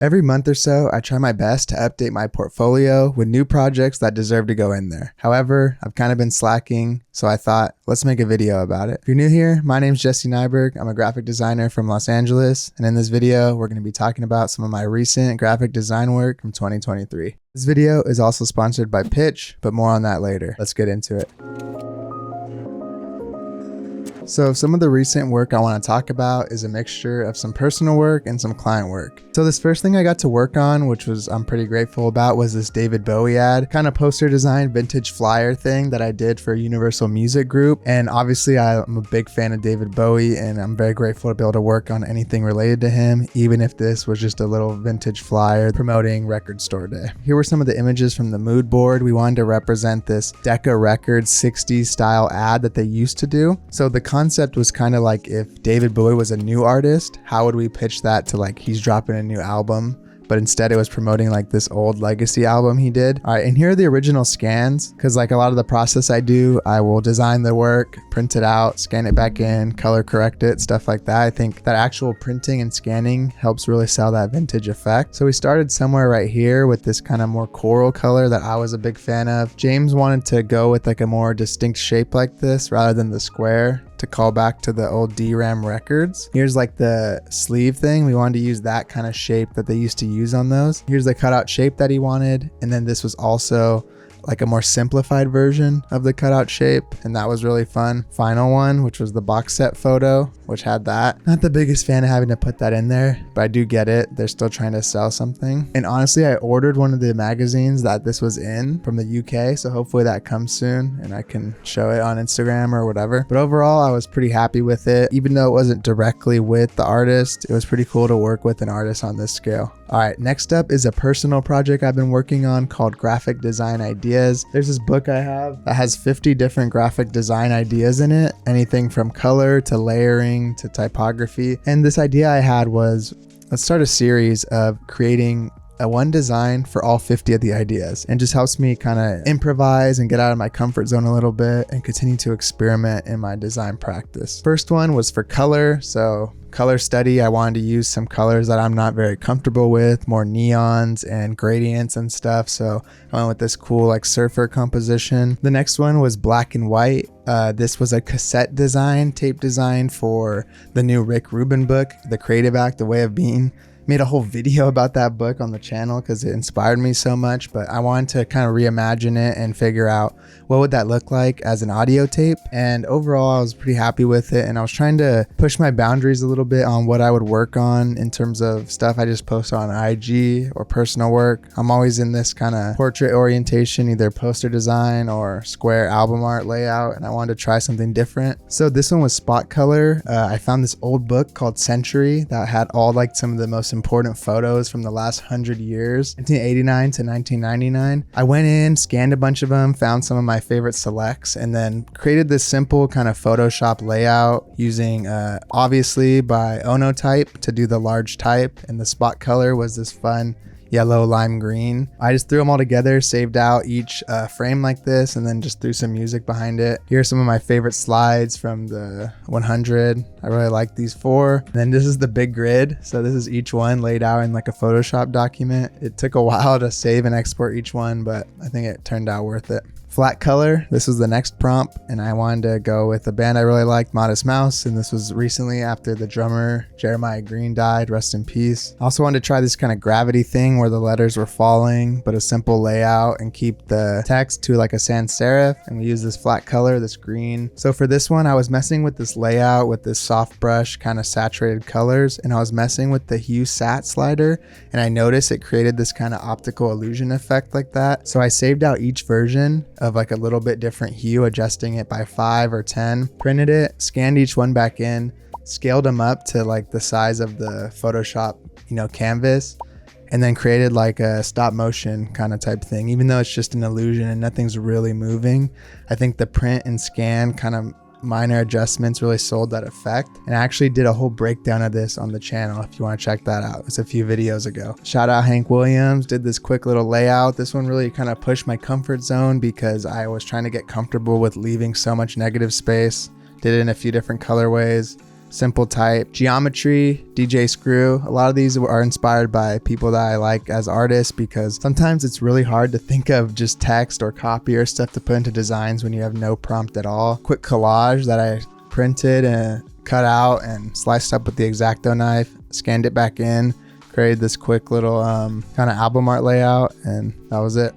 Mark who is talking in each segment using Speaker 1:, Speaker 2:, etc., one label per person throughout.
Speaker 1: Every month or so, I try my best to update my portfolio with new projects that deserve to go in there. However, I've kind of been slacking, so I thought, let's make a video about it. If you're new here, my name's Jesse Nyberg. I'm a graphic designer from Los Angeles, and in this video, we're going to be talking about some of my recent graphic design work from 2023. This video is also sponsored by Pitch, but more on that later. Let's get into it. So some of the recent work I want to talk about is a mixture of some personal work and some client work. So this first thing I got to work on, which I'm pretty grateful about, was this David Bowie ad, kind of poster design, vintage flyer thing that I did for Universal Music Group. And obviously I'm a big fan of David Bowie, and I'm very grateful to be able to work on anything related to him, even if this was just a little vintage flyer promoting Record Store Day. Here were some of the images from the mood board. We wanted to represent this Decca Records 60s style ad that they used to do. So the concept was kind of like, if David Bowie was a new artist, how would we pitch that to, like, he's dropping a new album, but instead it was promoting like this old legacy album he did. All right, and here are the original scans, because like a lot of the process I do, I will design the work, print it out, scan it back in, color correct it, stuff like that. I think that actual printing and scanning helps really sell that vintage effect. So we started somewhere right here with this kind of more coral color that I was a big fan of. James wanted to go with like a more distinct shape like this rather than the square, to call back to the old DRAM records. Here's like the sleeve thing. We wanted to use that kind of shape that they used to use on those. Here's the cutout shape that he wanted. And then this was also like a more simplified version of the cutout shape, and that was really fun. Final one, which was the box set photo, which had that. Not the biggest fan of having to put that in there, but I do get it. They're still trying to sell something. And honestly, I ordered one of the magazines that this was in from the UK, so hopefully that comes soon and I can show it on Instagram or whatever. But overall, I was pretty happy with it. Even though it wasn't directly with the artist, it was pretty cool to work with an artist on this scale. All right, next up is a personal project I've been working on called Graphic Design Ideas. There's this book I have that has 50 different graphic design ideas in it, anything from color to layering to typography. And this idea I had was, let's start a series of creating one design for all 50 of the ideas, and just helps me kind of improvise and get out of my comfort zone a little bit and continue to experiment in my design practice. First one was for color. So color study, I wanted to use some colors that I'm not very comfortable with, more neons and gradients and stuff. So I went with this cool like surfer composition. The next one was black and white. This was a cassette design, tape design for the new Rick Rubin book, The Creative Act, The Way of Being. Made a whole video about that book on the channel because it inspired me so much, but I wanted to kind of reimagine it and figure out what would that look like as an audio tape. And overall, I was pretty happy with it, and I was trying to push my boundaries a little bit on what I would work on in terms of stuff I just post on IG or personal work. I'm always in this kind of portrait orientation, either poster design or square album art layout, and I wanted to try something different. So this one was spot color. I found this old book called Century that had all like some of the most important photos from the last 100 years, 1989 to 1999. I went in, scanned a bunch of them, found some of my favorite selects, and then created this simple kind of Photoshop layout using obviously by Onotype to do the large type, and the spot color was this fun yellow lime green. I just threw them all together, saved out each frame like this, and then just threw some music behind it. Here are some of my favorite slides from the 100. I really like these 4. And then this is the big grid. So this is each one laid out in like a Photoshop document. It took a while to save and export each one, but I think it turned out worth it. Flat color, this was the next prompt, and I wanted to go with a band I really liked, Modest Mouse, and this was recently after the drummer Jeremiah Green died, rest in peace. I also wanted to try this kind of gravity thing where the letters were falling, but a simple layout, and keep the text to like a sans serif, and we use this flat color, this green. So for this one, I was messing with this layout with this soft brush kind of saturated colors, and I was messing with the hue sat slider, and I noticed it created this kind of optical illusion effect like that. So I saved out each version of like a little bit different hue, adjusting it by 5 or 10, printed it, scanned each one back in, scaled them up to like the size of the Photoshop, canvas, and then created like a stop motion kind of type thing. Even though it's just an illusion and nothing's really moving, I think the print and scan kind of minor adjustments really sold that effect. And I actually did a whole breakdown of this on the channel if you want to check that out. It's a few videos ago. Shout out Hank Williams, did this quick little layout. This one really kind of pushed my comfort zone because I was trying to get comfortable with leaving so much negative space. Did it in a few different colorways. Simple Type, Geometry, DJ Screw. A lot of these are inspired by people that I like as artists, because sometimes it's really hard to think of just text or copy or stuff to put into designs when you have no prompt at all. Quick collage that I printed and cut out and sliced up with the X-Acto knife, scanned it back in, created this quick little kind of album art layout, and that was it.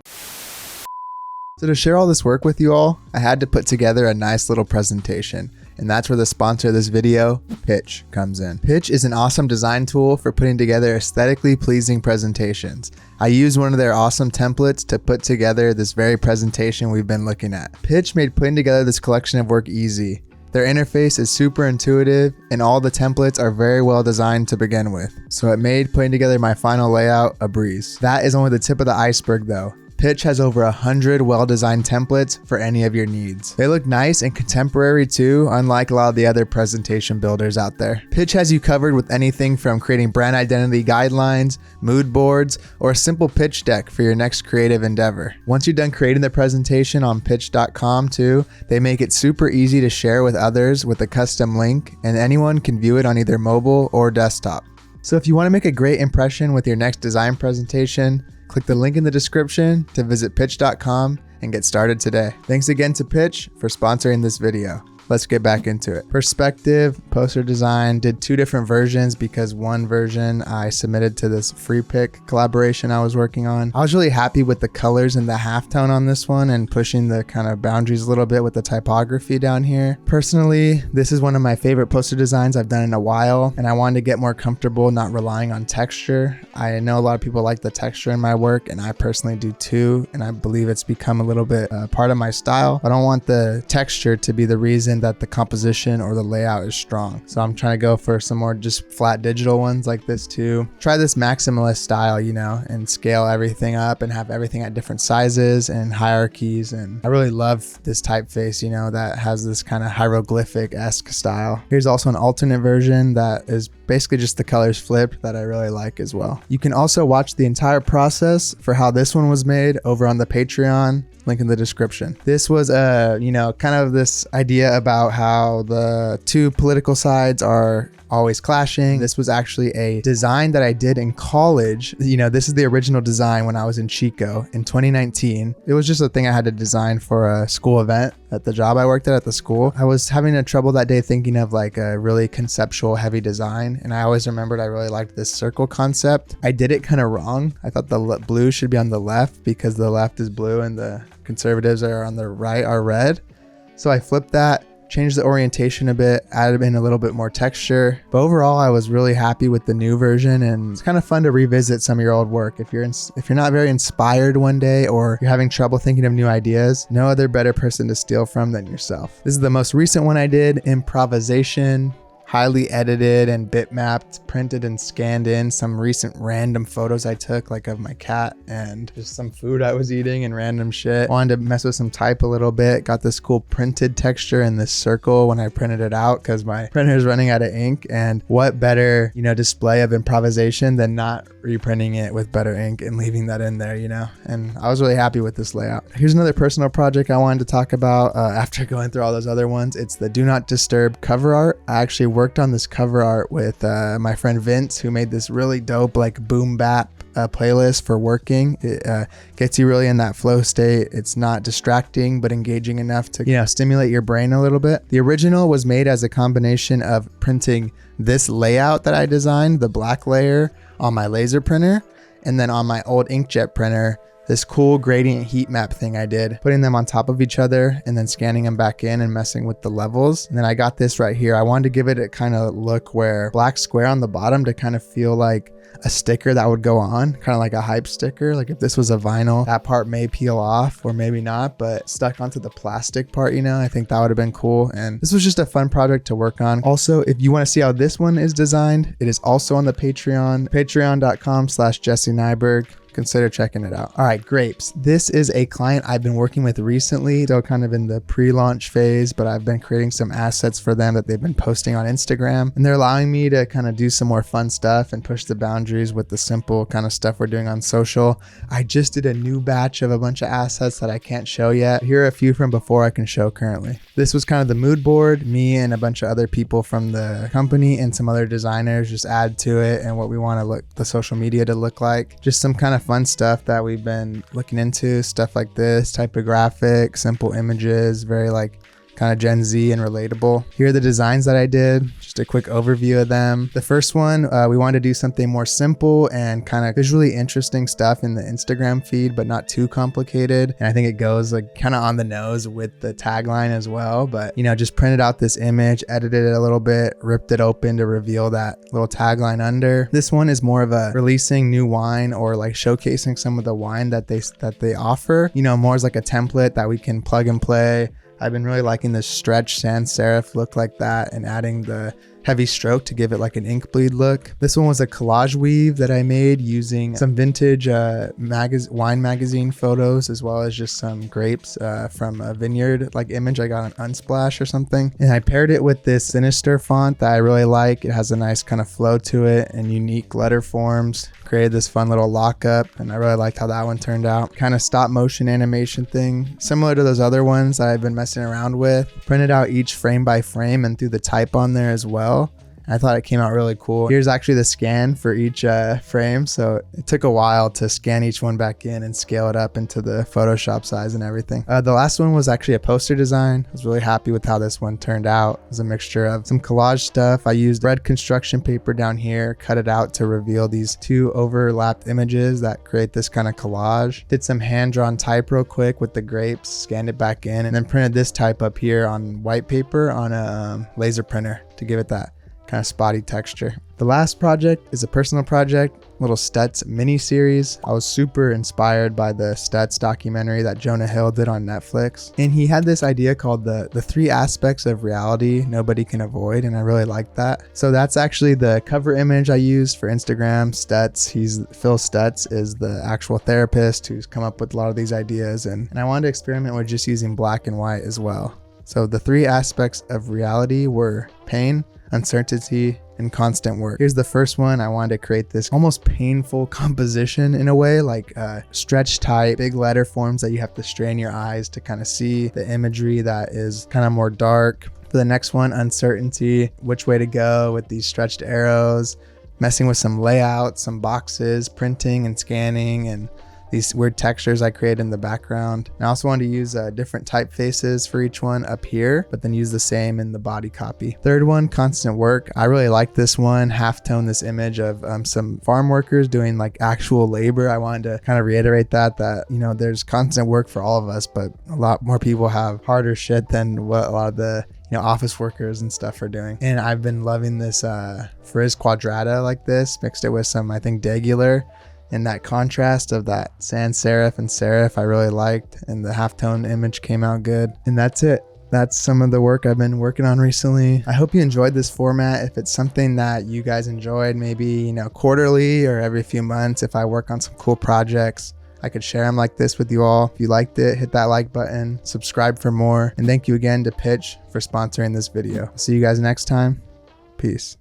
Speaker 1: So to share all this work with you all, I had to put together a nice little presentation. And that's where the sponsor of this video, Pitch, comes in. Pitch is an awesome design tool for putting together aesthetically pleasing presentations. I used one of their awesome templates to put together this very presentation we've been looking at. Pitch made putting together this collection of work easy. Their interface is super intuitive, and all the templates are very well designed to begin with. So it made putting together my final layout a breeze. That is only the tip of the iceberg though. Pitch has over 100 well-designed templates for any of your needs. They look nice and contemporary too, unlike a lot of the other presentation builders out there. Pitch has you covered with anything from creating brand identity guidelines, mood boards, or a simple pitch deck for your next creative endeavor. Once you're done creating the presentation on pitch.com too, they make it super easy to share with others with a custom link, and anyone can view it on either mobile or desktop. So if you want to make a great impression with your next design presentation, click the link in the description to visit pitch.com and get started today. Thanks again to Pitch for sponsoring this video. Let's get back into it. Perspective, poster design, did 2 different versions because one version I submitted to this free pick collaboration I was working on. I was really happy with the colors and the halftone on this one and pushing the kind of boundaries a little bit with the typography down here. Personally, this is one of my favorite poster designs I've done in a while, and I wanted to get more comfortable not relying on texture. I know a lot of people like the texture in my work, and I personally do too, and I believe it's become a little bit part of my style. I don't want the texture to be the reason that the composition or the layout is strong. So I'm trying to go for some more just flat digital ones like this too. Try this maximalist style, you know, and scale everything up and have everything at different sizes and hierarchies. And I really love this typeface, you know, that has this kind of hieroglyphic-esque style. Here's also an alternate version that is basically just the colors flipped that I really like as well. You can also watch the entire process for how this one was made over on the Patreon. Link in the description. This was kind of this idea about how the 2 political sides are always clashing. This was actually a design that I did in college. You know, this is the original design when I was in Chico in 2019. It was just a thing I had to design for a school event at the job I worked at the school. I was having a trouble that day thinking of like a really conceptual heavy design, and I always remembered I really liked this circle concept. I did it kind of wrong. I thought the blue should be on the left because the left is blue and the conservatives are on the right are red. So I flipped that, changed the orientation a bit, added in a little bit more texture. But overall, I was really happy with the new version, and it's kind of fun to revisit some of your old work. If you're not very inspired one day, or you're having trouble thinking of new ideas, no other better person to steal from than yourself. This is the most recent one I did, improvisation. Highly edited and bitmapped, printed and scanned in some recent random photos I took, like of my cat and just some food I was eating and random shit. Wanted to mess with some type a little bit. Got this cool printed texture in this circle when I printed it out because my printer is running out of ink. And what better, display of improvisation than not reprinting it with better ink and leaving that in there, And I was really happy with this layout. Here's another personal project I wanted to talk about after going through all those other ones. It's the Do Not Disturb cover art. I actually worked on this cover art with my friend Vince, who made this really dope like boom bap playlist for working. It gets you really in that flow state. It's not distracting but engaging enough to stimulate your brain a little bit. The original was made as a combination of printing this layout that I designed, the black layer, on my laser printer, and then on my old inkjet printer, this cool gradient heat map thing I did, putting them on top of each other and then scanning them back in and messing with the levels. And then I got this right here. I wanted to give it a kind of look where black square on the bottom to kind of feel like a sticker that would go on, kind of like a hype sticker. Like if this was a vinyl, that part may peel off or maybe not, but stuck onto the plastic part, I think that would have been cool. And this was just a fun project to work on. Also, if you want to see how this one is designed, it is also on the Patreon, patreon.com/jessenyberg. consider checking it out. All right, grapes. This is a client I've been working with recently, still kind of in the pre-launch phase, but I've been creating some assets for them that they've been posting on Instagram, and they're allowing me to kind of do some more fun stuff and push the boundaries with the simple kind of stuff we're doing on social. I just did a new batch of a bunch of assets that I can't show yet. Here are a few from before I can show currently. This was kind of the mood board, me and a bunch of other people from the company and some other designers just add to it and what we want to look the social media to look like. Just some kind of fun stuff that we've been looking into, stuff like this, typographic, simple images, very like kind of Gen Z and relatable. Here are the designs that I did, just a quick overview of them. The first one, we wanted to do something more simple and kind of visually interesting stuff in the Instagram feed, but not too complicated. And I think it goes like kind of on the nose with the tagline as well. But, you know, just printed out this image, edited it a little bit, ripped it open to reveal that little tagline under. This one is more of a releasing new wine or like showcasing some of the wine that they offer, you know, more as like a template that we can plug and play. I've been really liking the stretch sans serif look like that and adding the heavy stroke to give it like an ink bleed look. This one was a collage weave that I made using some vintage wine magazine photos, as well as just some grapes from a vineyard like image I got on Unsplash or something. And I paired it with this Sinister font that I really like. It has a nice kind of flow to it and unique letter forms. Created this fun little lockup, and I really liked how that one turned out. Kind of stop motion animation thing, similar to those other ones that I've been messing around with. Printed out each frame by frame and threw the type on there as well. I thought it came out really cool. Here's actually the scan for each frame. So it took a while to scan each one back in and scale it up into the Photoshop size and everything. The last one was actually a poster design. I was really happy with how this one turned out. It was a mixture of some collage stuff. I used red construction paper down here, cut it out to reveal these two overlapped images that create this kind of collage. Did some hand-drawn type real quick with the grapes, scanned it back in, and then printed this type up here on white paper on a laser printer to give it that kind of spotty texture. The last project is a personal project, little Stutz mini series. I was super inspired by the Stutz documentary that Jonah Hill did on Netflix. And he had this idea called the 3 aspects of reality nobody can avoid. And I really liked that. So that's actually the cover image I used for Instagram. Stutz, Phil Stutz is the actual therapist who's come up with a lot of these ideas. And I wanted to experiment with just using black and white as well. So the 3 aspects of reality were pain, uncertainty, and constant work. Here's the first one. I wanted to create this almost painful composition in a way, like stretch type, big letter forms that you have to strain your eyes to kind of see the imagery that is kind of more dark. For the next one, uncertainty, which way to go with these stretched arrows, messing with some layouts, some boxes, printing and scanning, and these weird textures I created in the background. And I also wanted to use different typefaces for each one up here, but then use the same in the body copy. Third one, constant work. I really like this one. Half-tone this image of some farm workers doing like actual labor. I wanted to kind of reiterate that, you know, there's constant work for all of us, but a lot more people have harder shit than what a lot of the office workers and stuff are doing. And I've been loving this frizz quadrata like this, mixed it with some, I think, Dagular. And that contrast of that sans serif and serif I really liked, and the halftone image came out good. And that's it. That's some of the work I've been working on recently. I hope you enjoyed this format. If it's something that you guys enjoyed, maybe, quarterly or every few months, if I work on some cool projects, I could share them like this with you all. If you liked it, hit that like button, subscribe for more. And thank you again to Pitch for sponsoring this video. See you guys next time. Peace.